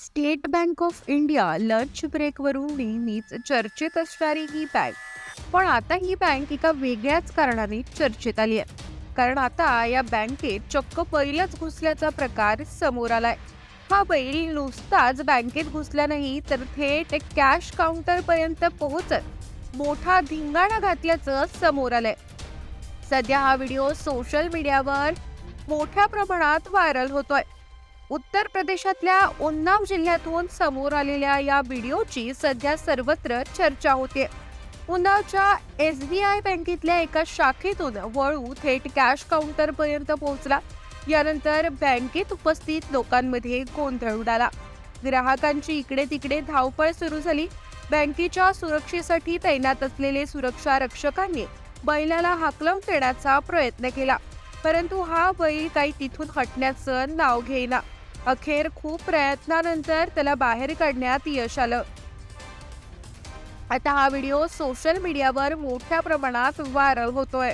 State Bank of India lunch ब्रेकवरून नेहमीच चर्चेत असणारी ही बँक, पण आता ही बँक एका वेगळ्याच कारणाने चर्चेत आली आहे. कारण आता या बँकेत चक्क बैलच घुसल्याचा प्रकार समोर आलाय. हा बैल नुसताच बँकेत घुसला नाही, तर थेट कॅश काउंटर पर्यंत पोहोचत मोठा धिंगाणा घातल्याचं समोर आलंय. सध्या हा व्हिडिओ सोशल मीडियावर मोठ्या प्रमाणात व्हायरल होतोय. उत्तर प्रदेशातल्या उन्नाव जिल्ह्यातून समोर आलेल्या या व्हिडिओची सध्या सर्वत्र चर्चा होते. उन्नावच्या SBI बँकेतल्या एका शाखेतून वळू थेट कॅश काउंटर पर्यंत पोहोचला. यानंतर बँकेत उपस्थित लोकांमध्ये गोंधळ उडाला. ग्राहकांची इकडे तिकडे धावपळ सुरू झाली. बँकेच्या सुरक्षेसाठी तैनात असलेले सुरक्षा रक्षकांनी बैलाला हाकलून देण्याचा प्रयत्न केला, परंतु हा बैल काही तिथून हटण्याचं नाव घेईना. अखेर खूप प्रयत्नानंतर त्याला बाहेर काढण्यात यश आलं. आता हा व्हिडिओ सोशल मीडियावर मोठ्या प्रमाणात व्हायरल होतोय.